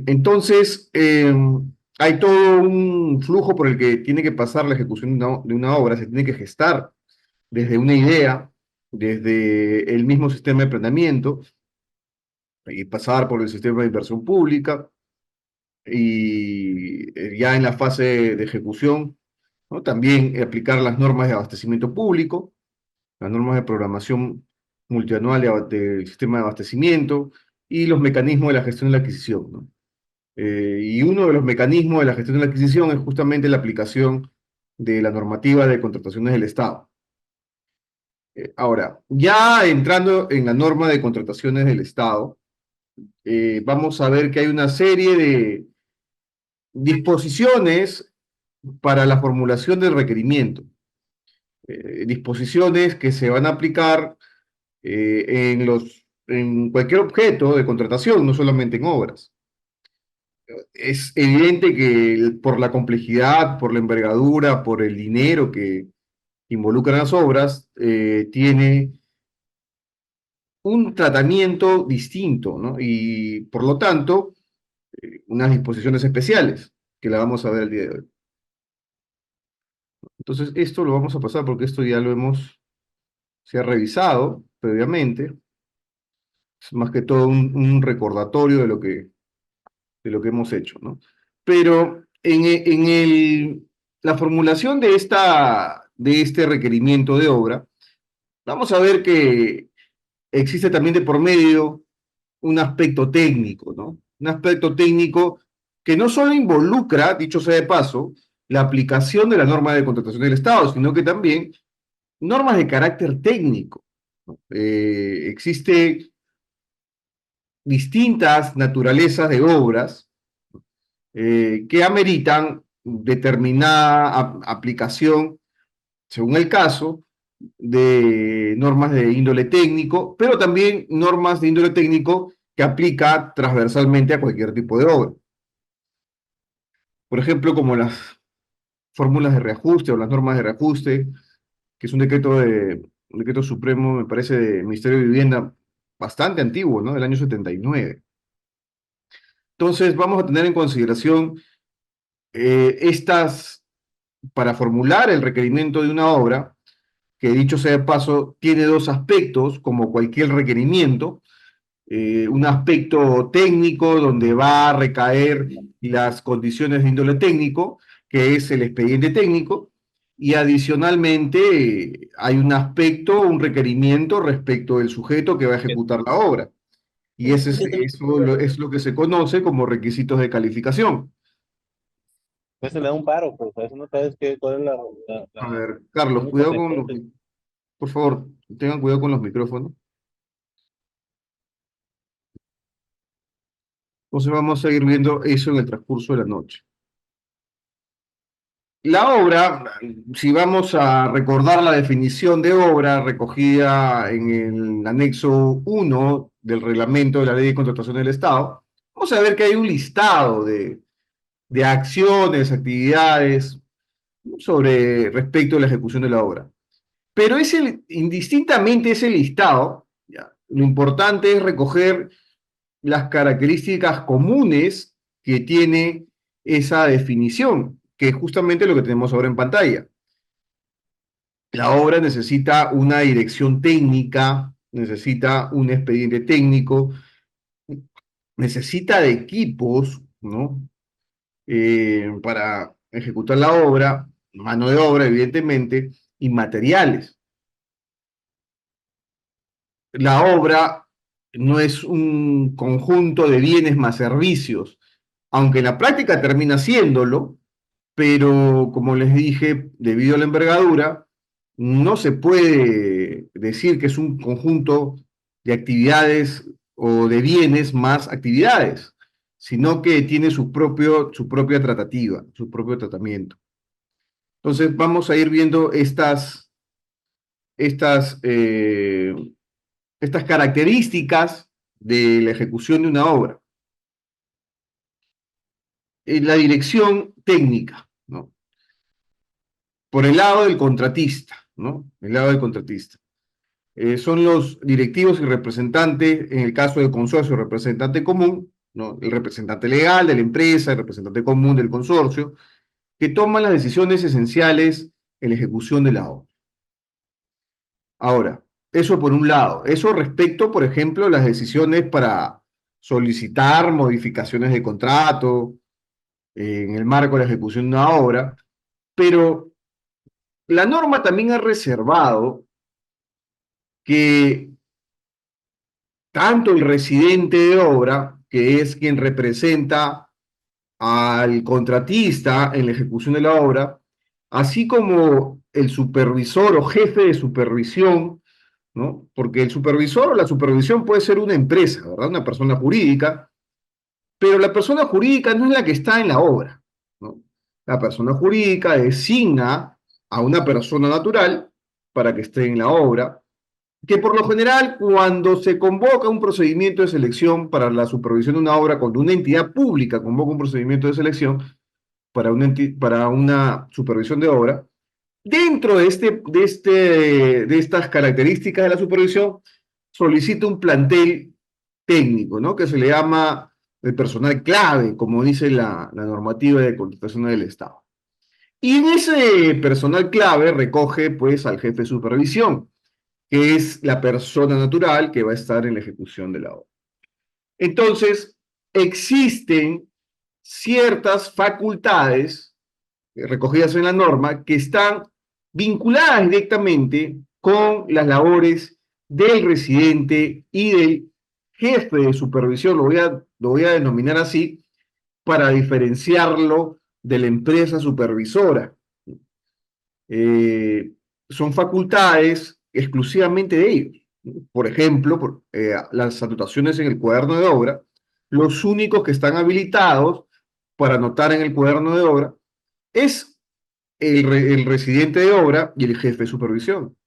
Entonces, hay todo un flujo por el que tiene que pasar la ejecución de una obra, se tiene que gestar desde una idea, desde el mismo sistema de planeamiento, y pasar por el sistema de inversión pública, y ya en la fase de ejecución, ¿no? También aplicar las normas de abastecimiento público, las normas de programación multianual del sistema de abastecimiento y los mecanismos de la gestión de la adquisición, ¿no? Y uno de los mecanismos de la gestión de la adquisición es justamente la aplicación de la normativa de contrataciones del Estado. Ahora, ya entrando en la norma de contrataciones del Estado, vamos a ver que hay una serie de disposiciones para la formulación del requerimiento, disposiciones que se van a aplicar en cualquier objeto de contratación, no solamente en obras. Es evidente que por la complejidad, por la envergadura, por el dinero que involucran las obras, tiene un tratamiento distinto, ¿no? Y por lo tanto, unas disposiciones especiales, que la vamos a ver el día de hoy. Entonces, esto lo vamos a pasar porque esto ya se ha revisado previamente. Es más que todo un recordatorio de lo que hemos hecho, ¿no? Pero la formulación de este requerimiento de obra, vamos a ver que existe también de por medio un aspecto técnico, ¿no? Un aspecto técnico que no solo involucra, dicho sea de paso, la aplicación de la norma de contratación del Estado, sino que también normas de carácter técnico, ¿no? Existe distintas naturalezas de obras que ameritan determinada aplicación, según el caso, de normas de índole técnico, pero también normas de índole técnico que aplica transversalmente a cualquier tipo de obra. Por ejemplo, como las fórmulas de reajuste o las normas de reajuste, que es un decreto supremo, me parece, del Ministerio de Vivienda bastante antiguo, ¿no? Del año 79. Entonces, vamos a tener en consideración para formular el requerimiento de una obra, que dicho sea de paso, tiene dos aspectos, como cualquier requerimiento, un aspecto técnico donde va a recaer las condiciones de índole técnico, que es el expediente técnico, y adicionalmente hay un aspecto, un requerimiento respecto del sujeto que va a ejecutar la obra. Y es lo que se conoce como requisitos de calificación. Pues se le da un paro, pues a eso no sabes cuál es A la ver, Carlos, razón cuidado con consecuente. por favor, tengan cuidado con los micrófonos. Entonces vamos a ir viendo eso en el transcurso de la noche. La obra, si vamos a recordar la definición de obra recogida en el anexo 1 del reglamento de la Ley de Contratación del Estado, vamos a ver que hay un listado de acciones, actividades sobre respecto a la ejecución de la obra. Pero indistintamente ese listado, ya, lo importante es recoger las características comunes que tiene esa definición, que es justamente lo que tenemos ahora en pantalla. La obra necesita una dirección técnica, necesita un expediente técnico, necesita de equipos, ¿no? Para ejecutar la obra, mano de obra, evidentemente, y materiales. La obra no es un conjunto de bienes más servicios, aunque en la práctica termina siéndolo, pero como les dije, debido a la envergadura, no se puede decir que es un conjunto de actividades o de bienes más actividades, sino que tiene su propia tratativa, su propio tratamiento. Entonces vamos a ir viendo estas, eh, estas características de la ejecución de una obra. La dirección técnica, ¿no? Por el lado del contratista, ¿no? El lado del contratista. Son los directivos y representantes, en el caso del consorcio, representante común, ¿no? El representante legal de la empresa, el representante común del consorcio, que toman las decisiones esenciales en la ejecución de la obra. Ahora, eso por un lado. Eso respecto, por ejemplo, a las decisiones para solicitar modificaciones de contrato en el marco de la ejecución de una obra, pero la norma también ha reservado que tanto el residente de obra, que es quien representa al contratista en la ejecución de la obra, así como el supervisor o jefe de supervisión, ¿no? Porque el supervisor o la supervisión puede ser una empresa, ¿verdad? Una persona jurídica, pero la persona jurídica no es la que está en la obra, ¿no? La persona jurídica designa a una persona natural para que esté en la obra, que por lo general, cuando se convoca un procedimiento de selección para la supervisión de una obra, cuando una entidad pública convoca un procedimiento de selección para una supervisión de obra, dentro de estas características de la supervisión, solicita un plantel técnico, ¿no? Que se le llama el personal clave, como dice la normativa de contratación del Estado. Y en ese personal clave recoge, pues, al jefe de supervisión, que es la persona natural que va a estar en la ejecución de la obra. Entonces, existen ciertas facultades recogidas en la norma que están vinculadas directamente con las labores del residente y del jefe de supervisión, lo voy a denominar así, para diferenciarlo de la empresa supervisora. Eh, Son facultades exclusivamente de ellos. Por ejemplo, las anotaciones en el cuaderno de obra, los únicos que están habilitados para anotar en el cuaderno de obra es el residente de obra y el jefe de supervisión.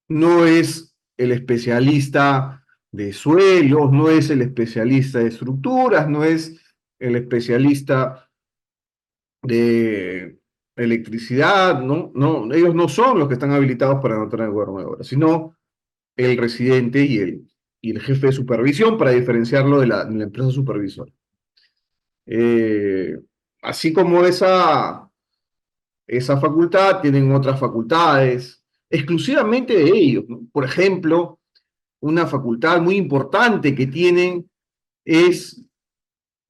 No es el especialista de suelos, no es el especialista de estructuras, no es el especialista de electricidad, no, no, ellos no son los que están habilitados para anotar en el cuaderno de obra, sino el residente y el jefe de supervisión para diferenciarlo de la empresa supervisora. Eh, Así como esa facultad, tienen otras facultades exclusivamente de ellos, ¿no? Por ejemplo, una facultad muy importante que tienen es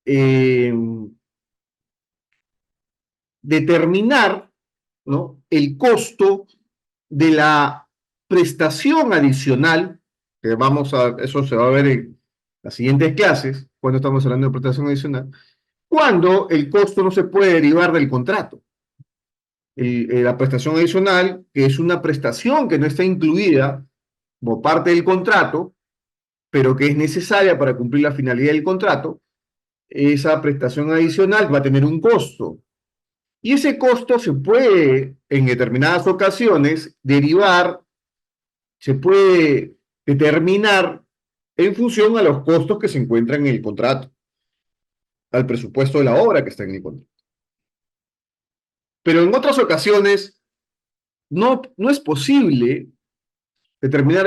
eh, determinar, ¿no?, el costo de la prestación adicional, eso se va a ver en las siguientes clases, cuando estamos hablando de prestación adicional, cuando el costo no se puede derivar del contrato. La prestación adicional, que es una prestación que no está incluida como parte del contrato, pero que es necesaria para cumplir la finalidad del contrato, esa prestación adicional va a tener un costo. Y ese costo se puede, en determinadas ocasiones, se puede determinar en función a los costos que se encuentran en el contrato, al presupuesto de la obra que está en el contrato. Pero en otras ocasiones no es posible determinar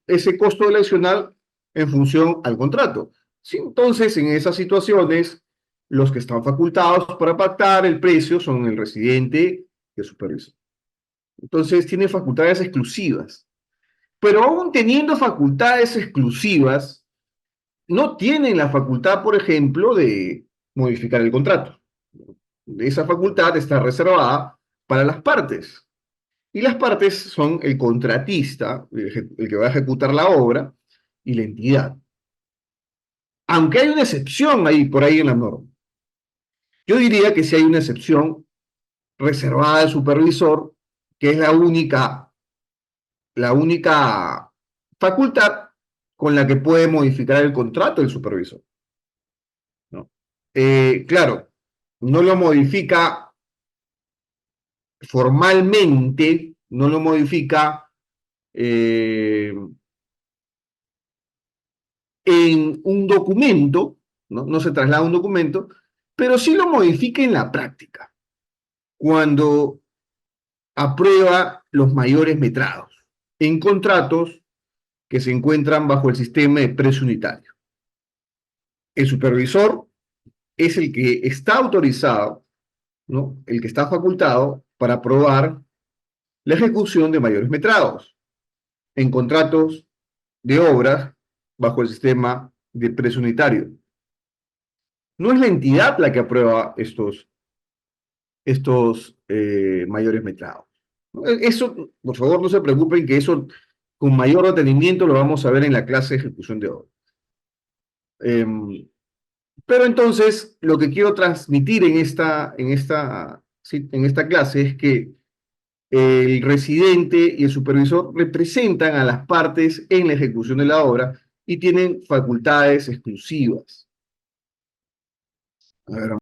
ese costo adicional en función al contrato. Sí, entonces, en esas situaciones, los que están facultados para pactar el precio son el residente y el supervisor. Entonces, tiene facultades exclusivas. Pero aún teniendo facultades exclusivas, no tienen la facultad, por ejemplo, de modificar el contrato. Esa facultad está reservada para las partes. Y las partes son el contratista, el que va a ejecutar la obra, y la entidad. Aunque hay una excepción ahí, por ahí en la norma. Yo diría que si hay una excepción reservada al supervisor, que es la única facultad con la que puede modificar el contrato del supervisor, ¿no? Claro, no lo modifica formalmente, no lo modifica eh, en un documento, ¿no? No se traslada un documento, pero sí lo modifica en la práctica, cuando aprueba los mayores metrados en contratos que se encuentran bajo el sistema de precio unitario. El supervisor es el que está autorizado, ¿no? El que está facultado para aprobar la ejecución de mayores metrados en contratos de obras bajo el sistema de precio unitario. No es la entidad la que aprueba estos mayores metrados. Eso, por favor, no se preocupen que eso con mayor detenimiento lo vamos a ver en la clase de ejecución de obra. Pero entonces, lo que quiero transmitir en esta clase es que el residente y el supervisor representan a las partes en la ejecución de la obra y tienen facultades exclusivas. A ver,